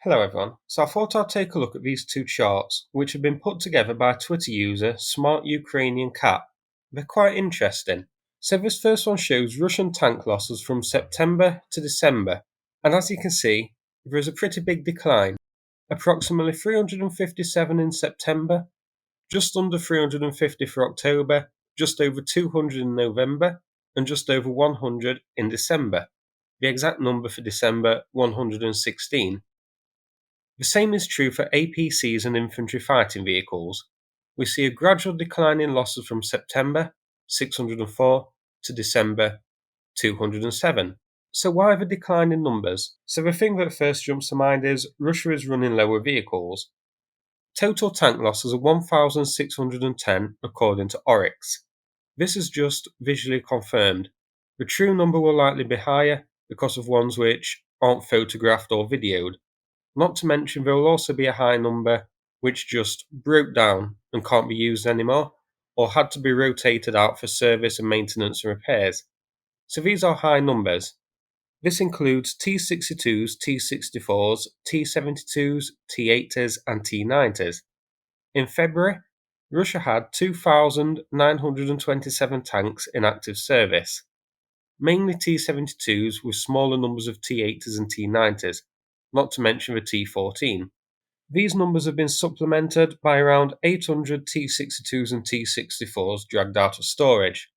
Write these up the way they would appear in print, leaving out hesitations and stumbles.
Hello everyone, so I thought I'd take a look at these two charts which have been put together by Twitter user Smart Ukrainian Cat. They're quite interesting. So this first one shows Russian tank losses from September to December, and as you can see there is a pretty big decline. Approximately 357 in September, just under 350 for October, just over 200 in November, and just over 100 in December. The exact number for December, 116. The same is true for APCs and infantry fighting vehicles. We see a gradual decline in losses from September, 604, to December, 207. So why the decline in numbers? So the thing that first jumps to mind is Russia is running lower vehicles. Total tank losses are 1,610 according to Oryx. This is just visually confirmed. The true number will likely be higher because of ones which aren't photographed or videoed. Not to mention there will also be a high number which just broke down and can't be used anymore, or had to be rotated out for service and maintenance and repairs. So these are high numbers. This includes T-62s, T-64s, T-72s, T-80s and T-90s. In February, Russia had 2,927 tanks in active service, mainly T-72s with smaller numbers of T-80s and T-90s, not to mention the T-14. These numbers have been supplemented by around 800 T-62s and T-64s dragged out of storage,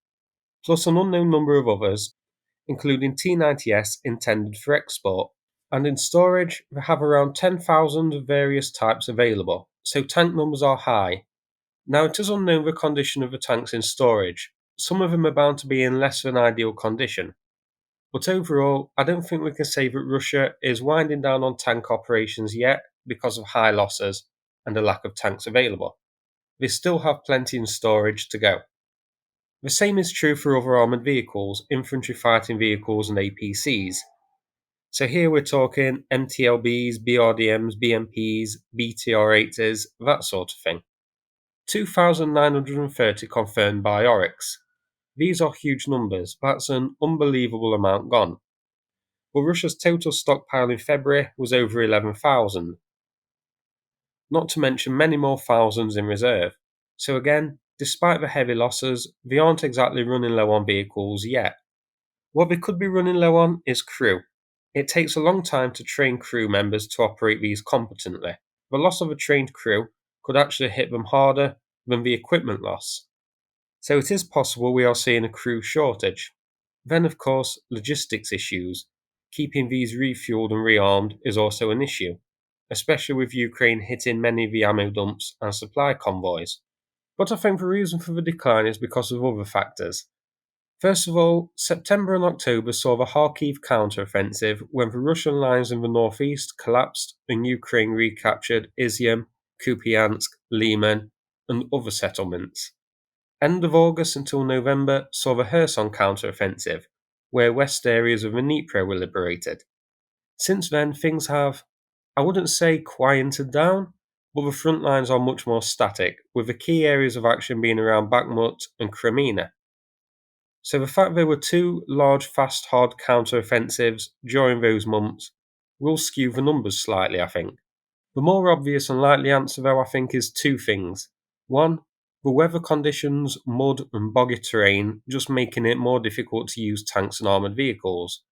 plus an unknown number of others, including T-90S intended for export. And in storage, they have around 10,000 of various types available, so tank numbers are high. Now it is unknown the condition of the tanks in storage. Some of them are bound to be in less than ideal condition. But overall, I don't think we can say that Russia is winding down on tank operations yet because of high losses and a lack of tanks available. They still have plenty in storage to go. The same is true for other armoured vehicles, infantry fighting vehicles and APCs. So here we're talking MTLBs, BRDMs, BMPs, BTR-8s, that sort of thing. 2,930 confirmed by Oryx. These are huge numbers, that's an unbelievable amount gone. But Russia's total stockpile in February was over 11,000. Not to mention many more thousands in reserve. So again, despite the heavy losses, they aren't exactly running low on vehicles yet. What they could be running low on is crew. It takes a long time to train crew members to operate these competently. The loss of a trained crew could actually hit them harder than the equipment loss. So it is possible we are seeing a crew shortage. Then of course, logistics issues. Keeping these refueled and rearmed is also an issue, especially with Ukraine hitting many of the ammo dumps and supply convoys. But I think the reason for the decline is because of other factors. First of all, September and October saw the Kharkiv counter-offensive when the Russian lines in the northeast collapsed and Ukraine recaptured Izium, Kupiansk, Liman, and other settlements. End of August until November saw the Kherson counter-offensive, where west areas of the Dnipro were liberated. Since then, things have, I wouldn't say quieted down, but the front lines are much more static, with the key areas of action being around Bakhmut and Crimea. So the fact there were two large, fast, hard counter-offensives during those months will skew the numbers slightly, I think. The more obvious and likely answer, though, I think, is two things. One, the weather conditions, mud and boggy terrain just making it more difficult to use tanks and armoured vehicles.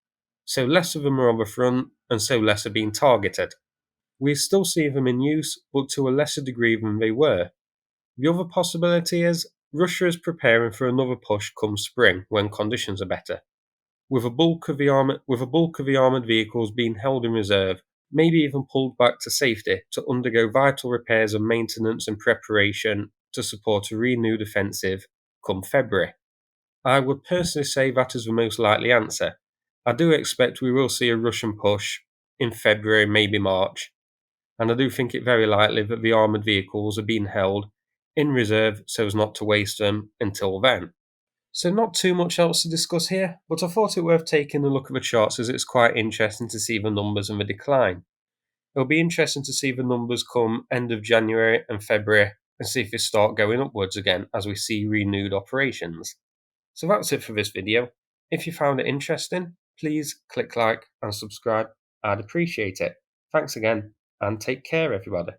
So less of them are on the front, and so less are being targeted. We still see them in use, but to a lesser degree than they were. The other possibility is Russia is preparing for another push come spring when conditions are better, with a bulk of the armoured vehicles being held in reserve, maybe even pulled back to safety to undergo vital repairs and maintenance in preparation to support a renewed offensive come February. I would personally say that is the most likely answer. I do expect we will see a Russian push in February, maybe March, and I do think it very likely that the armoured vehicles are being held in reserve so as not to waste them until then. So not too much else to discuss here, but I thought it worth taking a look at the charts as it's quite interesting to see the numbers and the decline. It'll be interesting to see the numbers come end of January and February and see if they start going upwards again as we see renewed operations. So that's it for this video. If you found it interesting, please click like and subscribe. I'd appreciate it. Thanks again. and take care, everybody.